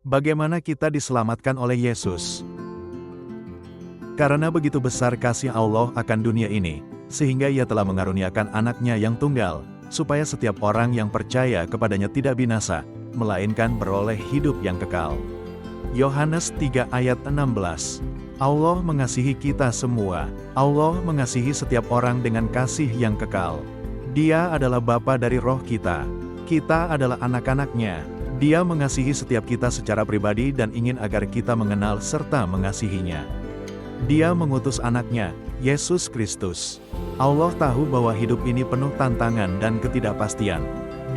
Bagaimana kita diselamatkan oleh Yesus? Karena begitu besar kasih Allah akan dunia ini, sehingga Ia telah mengaruniakan anaknya yang tunggal, supaya setiap orang yang percaya kepadanya tidak binasa, melainkan beroleh hidup yang kekal. Yohanes 3 ayat 16. Allah mengasihi kita semua. Allah mengasihi setiap orang dengan kasih yang kekal. Dia adalah Bapa dari roh kita. Kita adalah anak-anaknya. Dia mengasihi setiap kita secara pribadi dan ingin agar kita mengenal serta mengasihinya. Dia mengutus anaknya, Yesus Kristus. Allah tahu bahwa hidup ini penuh tantangan dan ketidakpastian.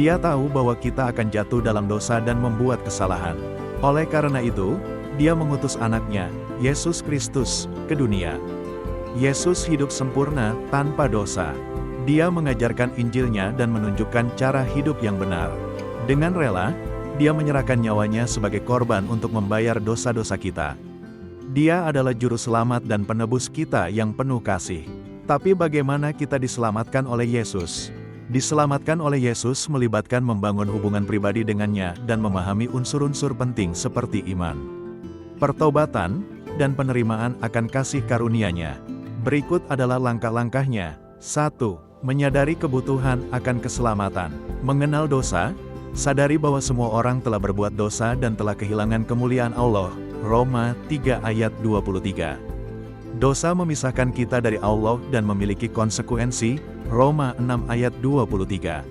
Dia tahu bahwa kita akan jatuh dalam dosa dan membuat kesalahan. Oleh karena itu, Dia mengutus anaknya, Yesus Kristus, ke dunia. Yesus hidup sempurna, tanpa dosa. Dia mengajarkan Injilnya dan menunjukkan cara hidup yang benar. Dengan rela, Dia menyerahkan nyawanya sebagai korban untuk membayar dosa-dosa kita. Dia adalah juru selamat dan penebus kita yang penuh kasih. Tapi bagaimana kita diselamatkan oleh Yesus? Diselamatkan oleh Yesus melibatkan membangun hubungan pribadi dengannya dan memahami unsur-unsur penting seperti iman, pertobatan, dan penerimaan akan kasih karunia-Nya. Berikut adalah langkah-langkahnya. 1. Menyadari kebutuhan akan keselamatan. Mengenal dosa, sadari bahwa semua orang telah berbuat dosa dan telah kehilangan kemuliaan Allah. Roma 3 ayat 23. Dosa memisahkan kita dari Allah dan memiliki konsekuensi. Roma 6 ayat 23.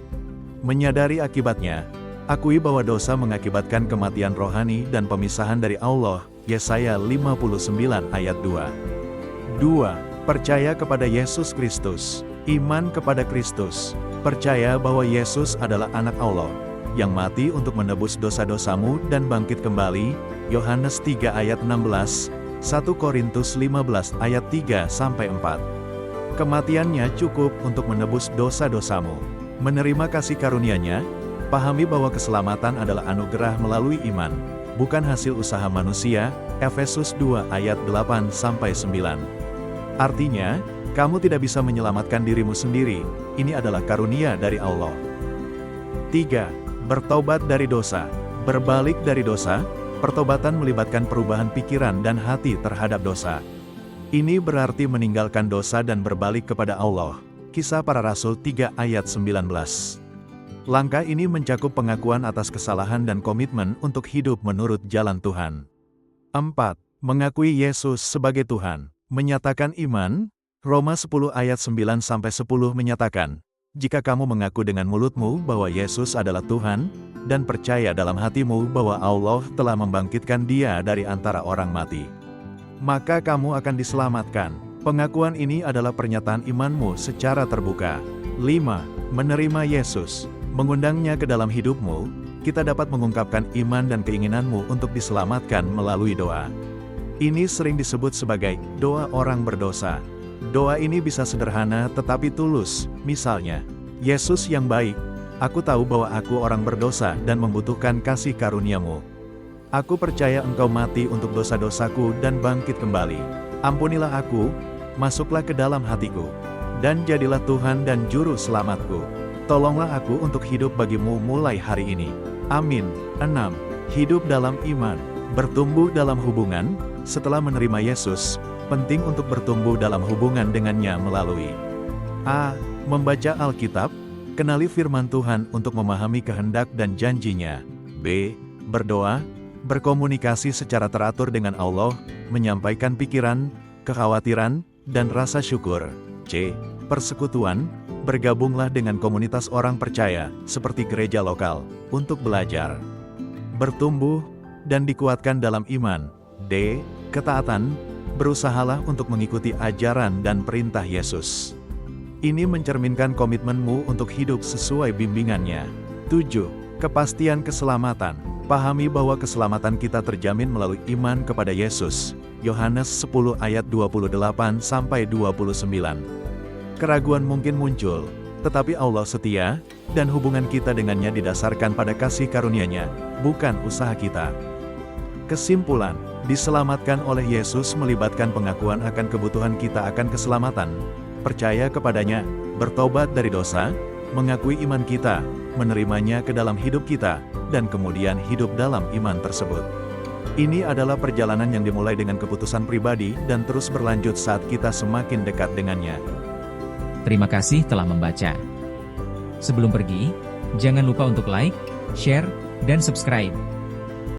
Menyadari akibatnya, akui bahwa dosa mengakibatkan kematian rohani dan pemisahan dari Allah. Yesaya 59 ayat 2. 2. Percaya kepada Yesus Kristus. Iman kepada Kristus. Percaya bahwa Yesus adalah anak Allah, yang mati untuk menebus dosa-dosamu dan bangkit kembali. Yohanes 3 ayat 16, 1 Korintus 15 ayat 3-4. Kematiannya cukup untuk menebus dosa-dosamu. Menerima kasih karunia-Nya, pahami bahwa keselamatan adalah anugerah melalui iman, bukan hasil usaha manusia. Efesus 2 ayat 8-9. Artinya, kamu tidak bisa menyelamatkan dirimu sendiri, ini adalah karunia dari Allah. 3. Bertobat dari dosa. Berbalik dari dosa. Pertobatan melibatkan perubahan pikiran dan hati terhadap dosa. Ini berarti meninggalkan dosa dan berbalik kepada Allah. Kisah Para Rasul 3 ayat 19. Langkah ini mencakup pengakuan atas kesalahan dan komitmen untuk hidup menurut jalan Tuhan. 4. Mengakui Yesus sebagai Tuhan. Menyatakan iman. Roma 10 ayat 9-10 menyatakan, jika kamu mengaku dengan mulutmu bahwa Yesus adalah Tuhan, dan percaya dalam hatimu bahwa Allah telah membangkitkan Dia dari antara orang mati, maka kamu akan diselamatkan. Pengakuan ini adalah pernyataan imanmu secara terbuka. 5. Menerima Yesus. Mengundangnya ke dalam hidupmu, kita dapat mengungkapkan iman dan keinginanmu untuk diselamatkan melalui doa. Ini sering disebut sebagai doa orang berdosa. Doa ini bisa sederhana tetapi tulus. Misalnya, Yesus yang baik, aku tahu bahwa aku orang berdosa dan membutuhkan kasih karunia-Mu. Aku percaya Engkau mati untuk dosa-dosaku dan bangkit kembali. Ampunilah aku, masuklah ke dalam hatiku, dan jadilah Tuhan dan Juru Selamatku. Tolonglah aku untuk hidup bagi-Mu mulai hari ini. Amin. 6. Hidup dalam iman. Bertumbuh dalam hubungan. Setelah menerima Yesus, penting untuk bertumbuh dalam hubungan dengannya melalui A. Membaca Alkitab. Kenali firman Tuhan untuk memahami kehendak dan janji-Nya. B. Berdoa. Berkomunikasi secara teratur dengan Allah, menyampaikan pikiran, kekhawatiran, dan rasa syukur. C. Persekutuan. Bergabunglah dengan komunitas orang percaya, seperti gereja lokal, untuk belajar, bertumbuh, dan dikuatkan dalam iman. D. Ketaatan. Berusahalah untuk mengikuti ajaran dan perintah Yesus. Ini mencerminkan komitmenmu untuk hidup sesuai bimbingannya. 7. Kepastian keselamatan. Pahami bahwa keselamatan kita terjamin melalui iman kepada Yesus. Yohanes 10 ayat 28-29. Keraguan mungkin muncul, tetapi Allah setia, dan hubungan kita dengannya didasarkan pada kasih karunia-Nya, bukan usaha kita. Kesimpulan, diselamatkan oleh Yesus melibatkan pengakuan akan kebutuhan kita akan keselamatan, percaya kepadanya, bertobat dari dosa, mengakui iman kita, menerimanya ke dalam hidup kita, dan kemudian hidup dalam iman tersebut. Ini adalah perjalanan yang dimulai dengan keputusan pribadi dan terus berlanjut saat kita semakin dekat dengannya. Terima kasih telah membaca. Sebelum pergi, jangan lupa untuk like, share, dan subscribe.